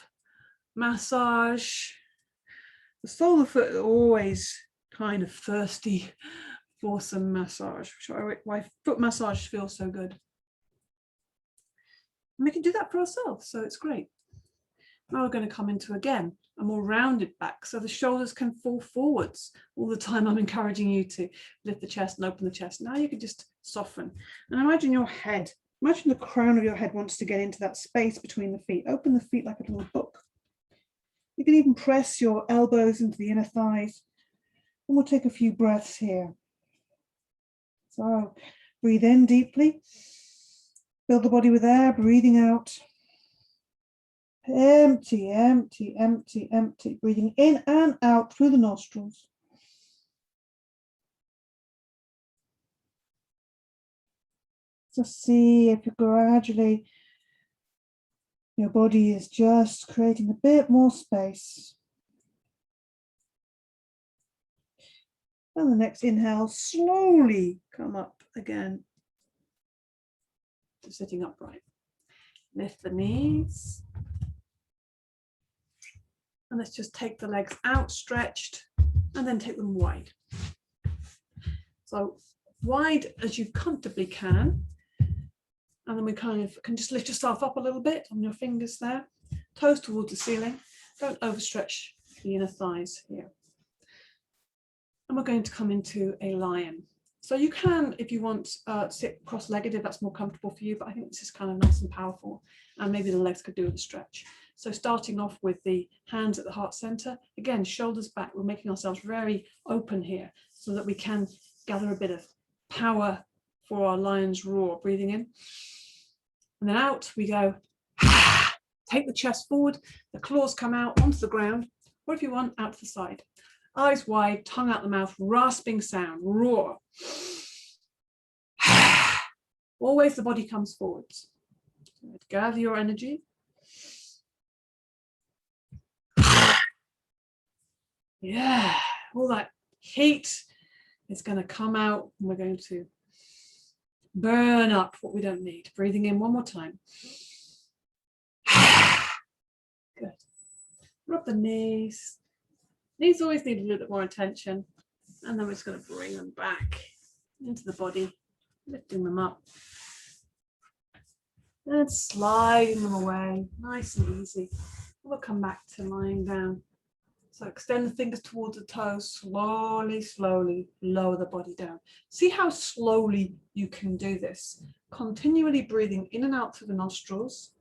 massage? The sole of the foot is always kind of thirsty for some massage, why foot massage feels so good. And we can do that for ourselves, so it's great. Now we're going to come into, again, a more rounded back, so the shoulders can fall forwards. All the time I'm encouraging you to lift the chest and open the chest. Now you can just soften. And imagine your head, imagine the crown of your head wants to get into that space between the feet. Open the feet like a little book. You can even press your elbows into the inner thighs. And we'll take a few breaths here. So breathe in deeply, fill the body with air, breathing out. Empty, empty, empty, empty. Breathing in and out through the nostrils. So see if you gradually, your body is just creating a bit more space. And the next inhale, slowly come up again to sitting upright. Lift the knees. And let's just take the legs outstretched and then take them wide. So wide as you comfortably can. And then we kind of can just lift yourself up a little bit on your fingers there. Toes towards the ceiling. Don't overstretch the inner thighs here. And we're going to come into a lion. So you can, if you want, sit cross-legged if that's more comfortable for you, but I think this is kind of nice and powerful. And maybe the legs could do with a stretch. So starting off with the hands at the heart center, again, shoulders back. We're making ourselves very open here so that we can gather a bit of power for our lion's roar. Breathing in. And then out we go. Take the chest forward, the claws come out onto the ground, or if you want, out to the side. Eyes wide, tongue out the mouth, rasping sound, roar. Always the body comes forwards. Gather your energy. Yeah, all that heat is going to come out and we're going to burn up what we don't need. Breathing in one more time. Good. Rub the knees. Knees always need a little bit more attention. And then we're just going to bring them back into the body, lifting them up. And sliding them away, nice and easy. We'll come back to lying down. So extend the fingers towards the toes, slowly, slowly lower the body down. See how slowly you can do this. Continually breathing in and out through the nostrils.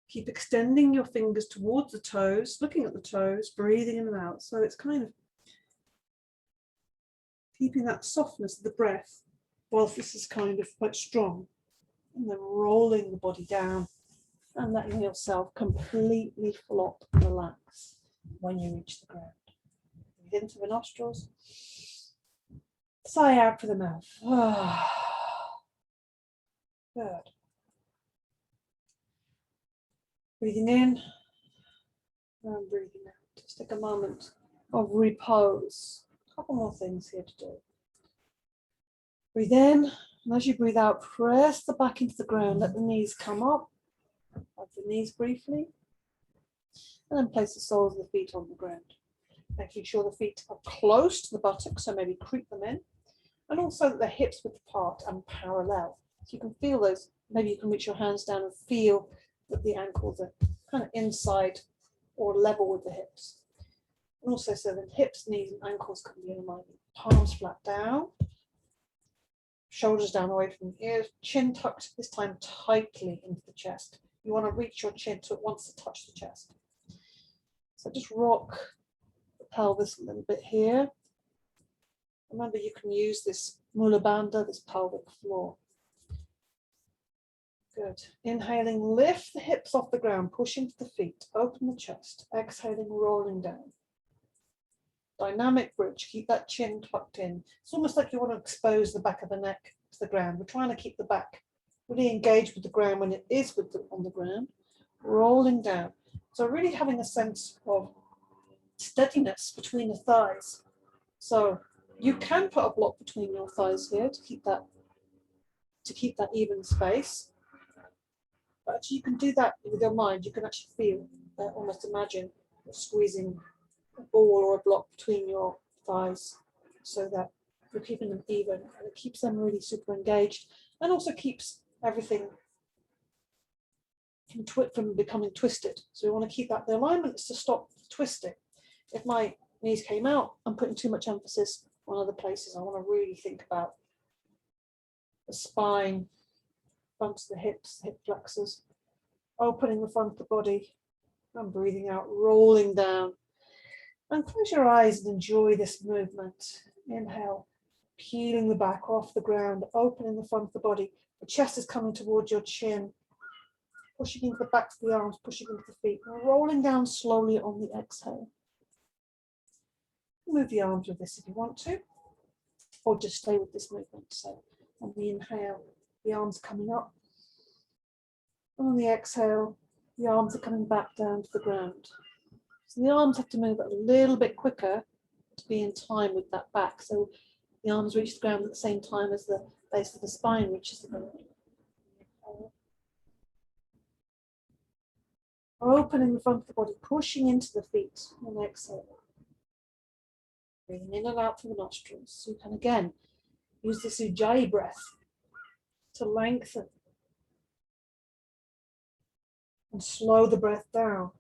Keep extending your fingers towards the toes, looking at the toes, breathing in and out. So it's kind of keeping that softness of the breath whilst this is kind of quite strong. And then rolling the body down and letting yourself completely flop and relax when you reach the ground. Breathe into the nostrils, sigh out through the mouth. Good. Breathing in and breathing out. Just take a moment of repose. A couple more things here to do. Breathe in, and as you breathe out, press the back into the ground. Let the knees come up. Hug the knees briefly. And then place the soles of the feet on the ground. Making sure the feet are close to the buttocks, so maybe creep them in. And also that the hips width apart and parallel. So you can feel those. Maybe you can reach your hands down and feel that the ankles are kind of inside or level with the hips. And also so that hips, knees, and ankles can be in alignment. Palms flat down. Shoulders down away from the ears. Chin tucked, this time tightly into the chest. You want to reach your chin so it wants to touch the chest. So just rock the pelvis a little bit here. Remember, you can use this Mula Bandha, this pelvic floor. Good. Inhaling, lift the hips off the ground, push into the feet, open the chest. Exhaling, rolling down. Dynamic bridge, keep that chin tucked in. It's almost like you want to expose the back of the neck to the ground. We're trying to keep the back really engaged with the ground when it is on the ground. Rolling down. So really having a sense of steadiness between the thighs. So you can put a block between your thighs here to keep that even space. But actually you can do that with your mind. You can actually feel, almost imagine you're squeezing a ball or a block between your thighs so that you're keeping them even, and it keeps them really super engaged and also keeps everything from becoming twisted. So we want to keep that. The alignment is to stop twisting. If my knees came out, I'm putting too much emphasis on other places. I want to really think about the spine, front of the hips, hip flexors, opening the front of the body and breathing out, rolling down. And close your eyes and enjoy this movement. Inhale, peeling the back off the ground, opening the front of the body. The chest is coming towards your chin, pushing into the backs of the arms, pushing into the feet, and rolling down slowly on the exhale. Move the arms with this if you want to, or just stay with this movement. So on the inhale, the arms coming up. And on the exhale, the arms are coming back down to the ground. So the arms have to move a little bit quicker to be in time with that back. So the arms reach the ground at the same time as the base of the spine reaches the ground. Opening the front of the body, pushing into the feet on exhale. Breathing in and out through the nostrils. So you can again use this Ujjayi breath to lengthen and slow the breath down.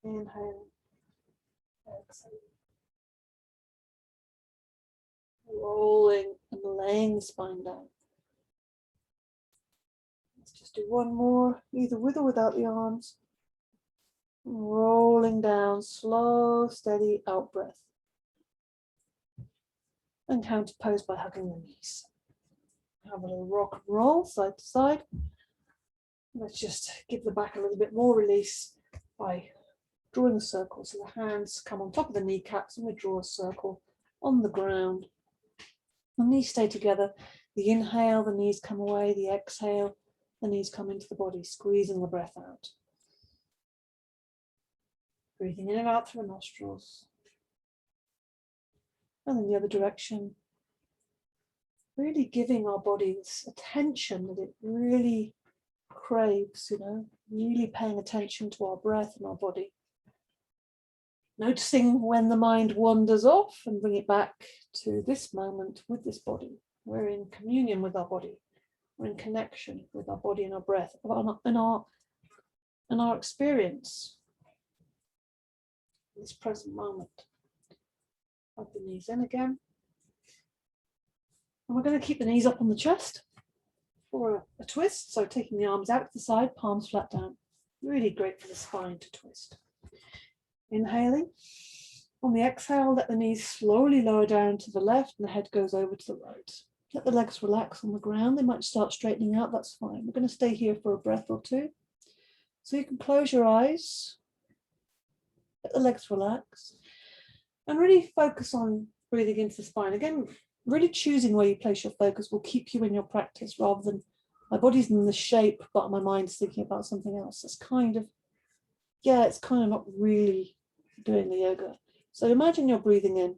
Inhale, exhale. Rolling and laying the spine down. Let's just do one more, either with or without the arms. Rolling down, slow, steady out breath. And counter pose by hugging the knees. Have a little rock and roll side to side. Let's just give the back a little bit more release by drawing a circle. So the hands come on top of the kneecaps and we draw a circle on the ground. The knees stay together. The inhale, the knees come away. The exhale, the knees come into the body, squeezing the breath out. Breathing in and out through the nostrils. And in the other direction. Really giving our body this attention that it really craves, really paying attention to our breath and our body. Noticing when the mind wanders off and bring it back to this moment with this body. We're in communion with our body. We're in connection with our body and our breath, and our experience in this present moment. Hug the knees in again. And we're going to keep the knees up on the chest for a twist. So taking the arms out to the side, palms flat down. Really great for the spine to twist. Inhaling. On the exhale, let the knees slowly lower down to the left and the head goes over to the right. Let the legs relax on the ground. They might start straightening out, that's fine. We're going to stay here for a breath or two. So you can close your eyes, let the legs relax, and really focus on breathing into the spine. Again, really choosing where you place your focus will keep you in your practice rather than my body's in the shape, but my mind's thinking about something else. It's kind of, yeah, it's kind of not really doing the yoga. So imagine you're breathing in.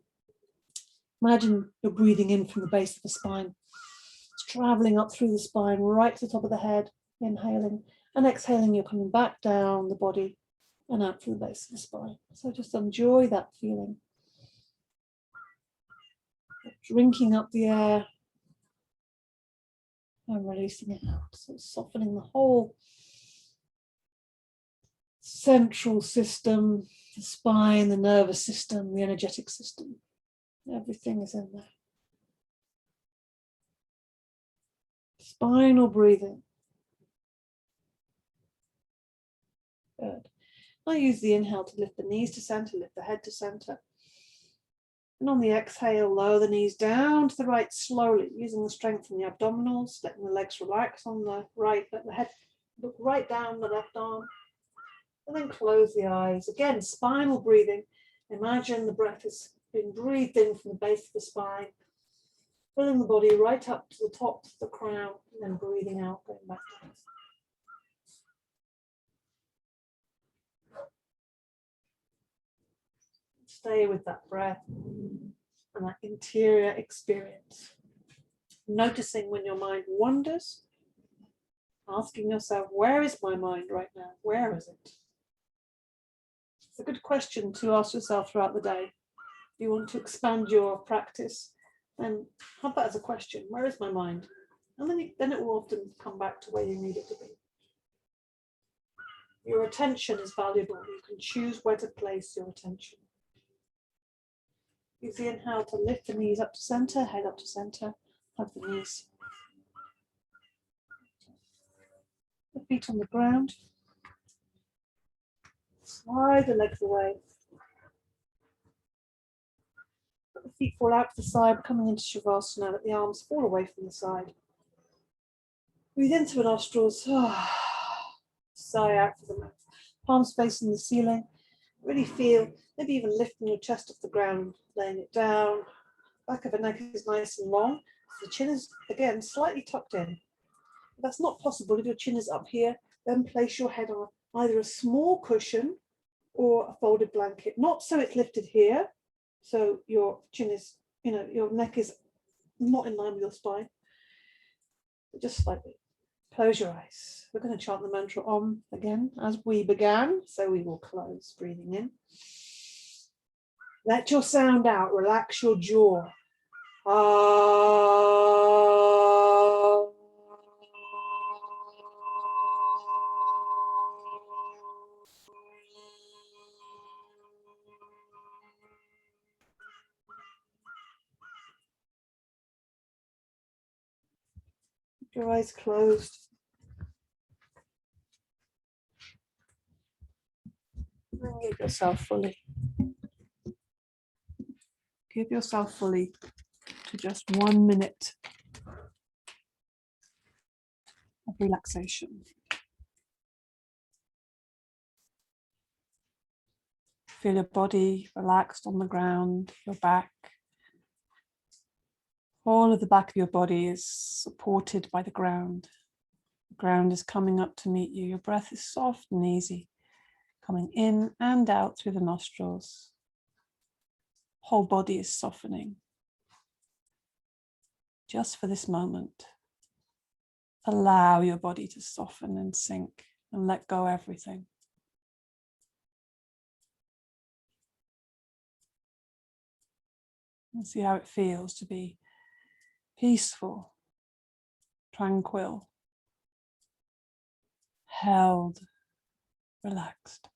Imagine you're breathing in from the base of the spine. It's traveling up through the spine, right to the top of the head, inhaling, and exhaling, you're coming back down the body and out through the base of the spine. So just enjoy that feeling. Drinking up the air and releasing it out. So softening the whole central system, the spine, the nervous system, the energetic system. Everything is in there. Spinal breathing. Good. I use the inhale to lift the knees to center, lift the head to center. And on the exhale, lower the knees down to the right slowly, using the strength in the abdominals, letting the legs relax on the right, let the head look right down the left arm. And then close the eyes. Again, spinal breathing. Imagine the breath is being breathed in from the base of the spine, filling the body right up to the top of the crown, and then breathing out, going back down. Stay with that breath and that interior experience. Noticing when your mind wanders, asking yourself, where is my mind right now? Where is it? It's a good question to ask yourself throughout the day. If you want to expand your practice, then have that as a question. Where is my mind? And then it will often come back to where you need it to be. Your attention is valuable. You can choose where to place your attention. Use the inhale to lift the knees up to center, head up to center, hug the knees. The feet on the ground. Slide the legs away. Let the feet fall out to the side, coming into Shavasana. Let the arms fall away from the side. Breathe into the nostrils. Sigh out through the mouth. Palms facing the ceiling. Really feel, maybe even lifting your chest off the ground, laying it down. Back of the neck is nice and long. So the chin is, again, slightly tucked in. If that's not possible, if your chin is up here, then place your head on either a small cushion or a folded blanket. Not so it's lifted here, so your chin is, your neck is not in line with your spine, but just slightly. Close your eyes. We're going to chant the mantra Om again as we began, so we will close, breathing in. Let your sound out, relax your jaw. Keep your eyes closed. And give yourself fully. Give yourself fully to just 1 minute of relaxation. Feel your body relaxed on the ground, your back. All of the back of your body is supported by the ground. The ground is coming up to meet you. Your breath is soft and easy, coming in and out through the nostrils. Whole body is softening. Just for this moment, allow your body to soften and sink and let go everything. And see how it feels to be peaceful, tranquil, held, relaxed.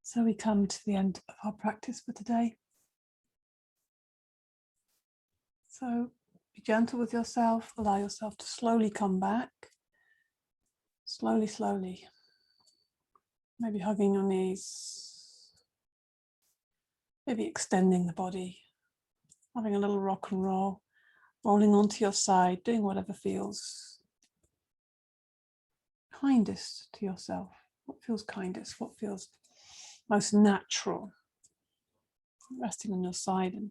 So we come to the end of our practice for today. So be gentle with yourself, allow yourself to slowly come back. Slowly, slowly. Maybe hugging your knees. Maybe extending the body. Having a little rock and roll. Rolling onto your side, doing whatever feels kindest to yourself. What feels kindest? What feels most natural? Resting on your side and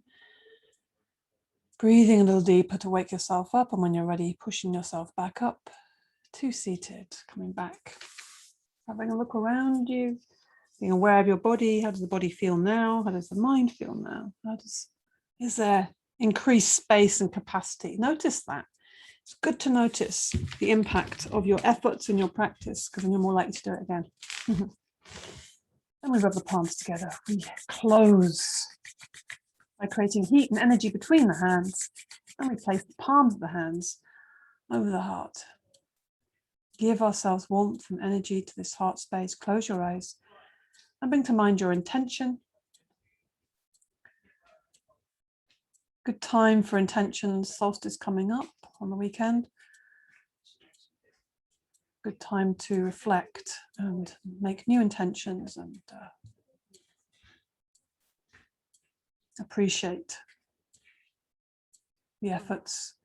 breathing a little deeper to wake yourself up, and when you're ready, pushing yourself back up to seated, coming back, having a look around you, being aware of your body. How does the body feel now? How does the mind feel now? Is there increased space and capacity? Notice that. It's good to notice the impact of your efforts in your practice, because then you're more likely to do it again. And we rub the palms together. We close by creating heat and energy between the hands, and we place the palms of the hands over the heart. Give ourselves warmth and energy to this heart space. Close your eyes and bring to mind your intention. Good time for intentions. Solstice coming up on the weekend. Good time to reflect and make new intentions and appreciate the efforts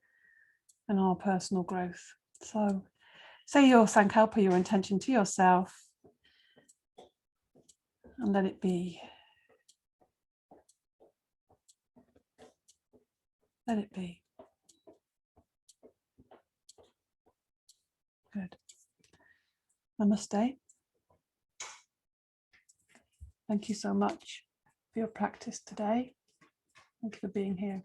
and our personal growth. So say your Sankalpa, your intention to yourself, and let it be. Let it be. Good. Namaste. Thank you so much for your practice today. Thank you for being here.